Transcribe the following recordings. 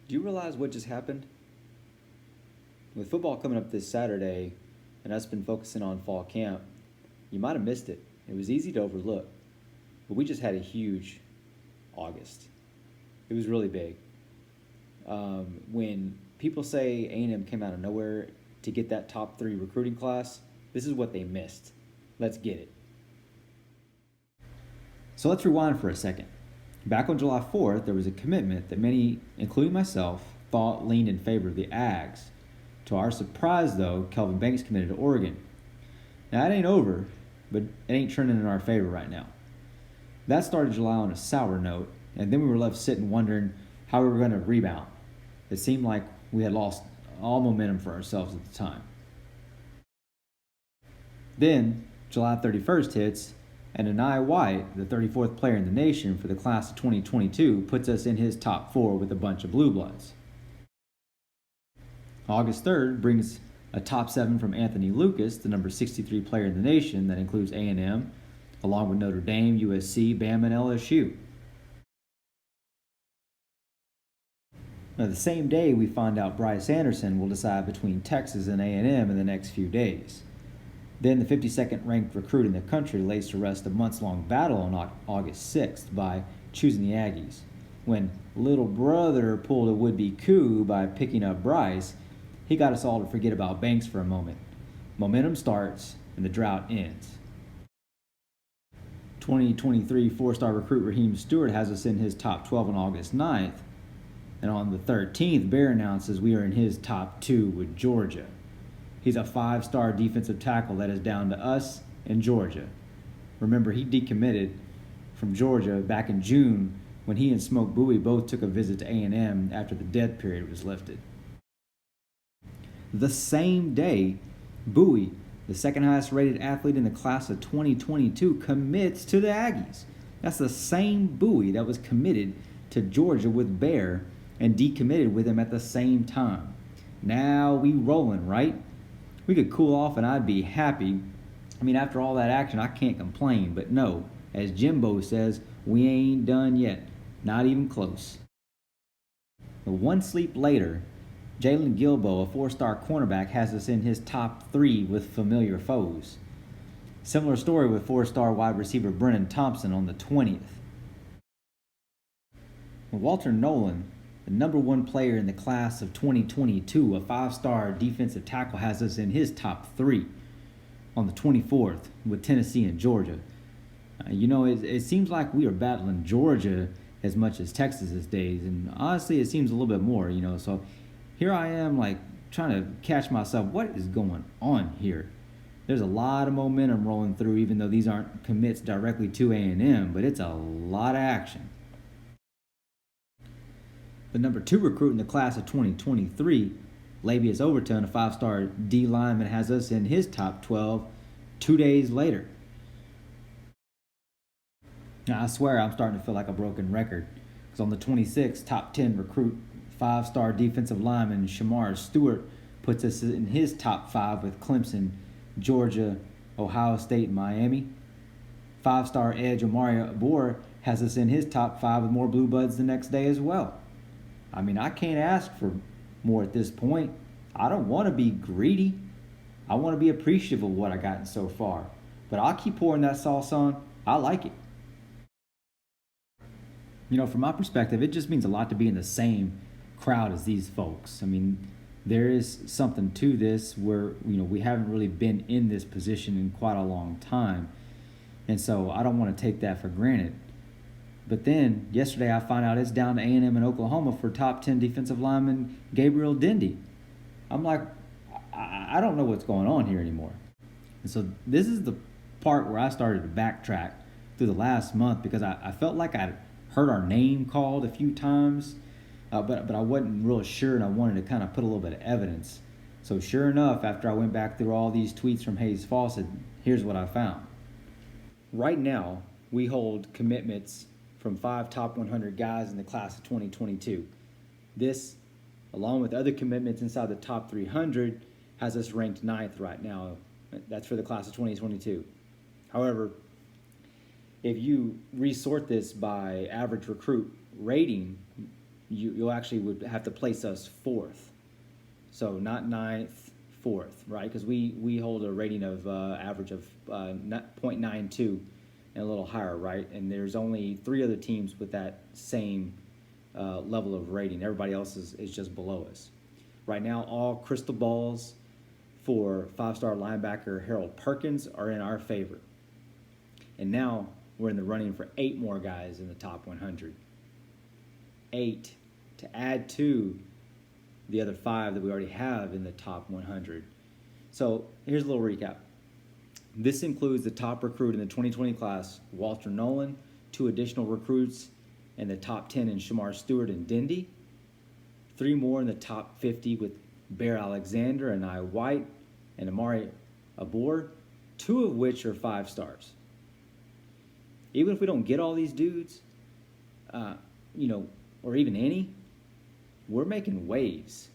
Do you realize what just happened? With football coming up this Saturday and us been focusing on fall camp, you might have missed it. It was easy to overlook. But we just had a huge August. It was really big. When people say A&M came out of nowhere to get that top 3 recruiting class, this is what they missed. Let's get it. So let's rewind for a second. Back on July 4th, there was a commitment that many, including myself, thought leaned in favor of the Ags. To our surprise, though, Kelvin Banks committed to Oregon. Now, it ain't over, but it ain't trending in our favor right now. That started July on a sour note, and then we were left sitting wondering how we were going to rebound. It seemed like we had lost all momentum for ourselves at the time. Then, July 31st hits, and Anaya White, the 34th player in the nation for the class of 2022, puts us in his top 4 with a bunch of Blue Bloods. August 3rd brings a top 7 from Anthony Lucas, the number 63 player in the nation, that includes A&M, along with Notre Dame, USC, Bama, and LSU. Now, the same day we find out Bryce Anderson will decide between Texas and A&M in the next few days. Then the 52nd ranked recruit in the country lays to rest a months-long battle on August 6th by choosing the Aggies. When little brother pulled a would-be coup by picking up Bryce, he got us all to forget about Banks for a moment. Momentum starts and the drought ends. 2023 four-star recruit Raheem Stewart has us in his top 12 on August 9th. And on the 13th, Bear announces we are in his top 2 with Georgia. He's a 5-star defensive tackle that is down to us and Georgia. Remember, he decommitted from Georgia back in June when he and Smoke Bowie both took a visit to A&M after the dead period was lifted. The same day, Bowie, the second highest rated athlete in the class of 2022, commits to the Aggies. That's the same Bowie that was committed to Georgia with Bear and decommitted with him at the same time. Now we rolling, right? We could cool off and I'd be happy. I mean, after all that action, I can't complain. But no, as Jimbo says, we ain't done yet. Not even close. But one sleep later, Jalen Gilbo, a 4-star cornerback, has us in his top 3 with familiar foes. Similar story with 4-star wide receiver Brennan Thompson on the 20th. Walter Nolan, the number 1 player in the class of 2022, a 5-star defensive tackle, has us in his top 3 on the 24th with Tennessee and Georgia. It seems like we are battling Georgia as much as Texas these days, and honestly, it seems a little bit more, So here I am, trying to catch myself. What is going on here? There's a lot of momentum rolling through, even though these aren't commits directly to A&M, but it's a lot of action. The number 2 recruit in the class of 2023, Labius Overton, a 5-star D lineman, has us in his top 12 2 days later. Now, I swear I'm starting to feel like a broken record, because on the 26th, top 10 recruit 5-star defensive lineman Shamar Stewart puts us in his top 5 with Clemson, Georgia, Ohio State, and Miami. 5-star edge Omari Abor has us in his top 5 with more Blue Buds the next day as well. I mean, I can't ask for more at this point. I don't want to be greedy. I want to be appreciative of what I've gotten so far. But I'll keep pouring that sauce on. I like it. From my perspective, it just means a lot to be in the same crowd as these folks. I mean, there is something to this where, we haven't really been in this position in quite a long time. And so I don't want to take that for granted. But then, yesterday I find out it's down to A&M in Oklahoma for top 10 defensive lineman Gabriel Dindy. I'm like, I don't know what's going on here anymore. And so this is the part where I started to backtrack through the last month, because I felt like I'd heard our name called a few times, but I wasn't real sure, and I wanted to kind of put a little bit of evidence. So sure enough, after I went back through all these tweets from Hayes Fawcett, here's what I found. Right now, we hold commitments from 5 top 100 guys in the class of 2022. This, along with other commitments inside the top 300, has us ranked 9th right now. That's for the class of 2022. However, if you resort this by average recruit rating, you'll actually would have to place us fourth. So not ninth, fourth, right? Because we hold a rating of average of 0.92 and a little higher, right? And there's only 3 other teams with that same level of rating. Everybody else is just below us. Right now, all crystal balls for 5-star linebacker Harold Perkins are in our favor. And now we're in the running for 8 more guys in the top 100. 8 to add to the other 5 that we already have in the top 100. So here's a little recap. This includes the top recruit in the 2020 class, Walter Nolan, 2 additional recruits in the top 10 in Shamar Stewart and Dindy, 3 more in the top 50 with Bear Alexander and I White and Amari Abor, 2 of which are 5 stars. Even if we don't get all these dudes, or even any, we're making waves.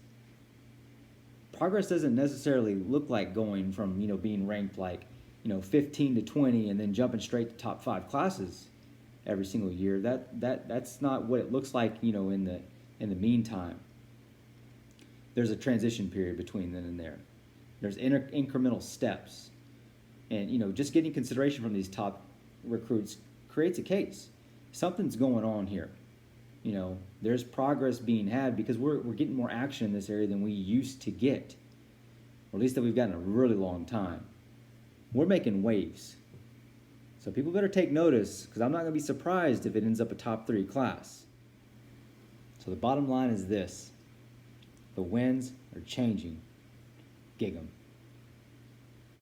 Progress doesn't necessarily look like going from, being ranked 15 to 20 and then jumping straight to top 5 classes every single year. That's not what it looks like, in the meantime. There's a transition period between then and there. There's incremental steps. And, just getting consideration from these top recruits creates a case. Something's going on here. There's progress being had because we're getting more action in this area than we used to get, or at least that we've gotten a really long time. We're making waves. So people better take notice, because I'm not going to be surprised if it ends up a top 3 class. So the bottom line is this. The winds are changing. Gig 'em.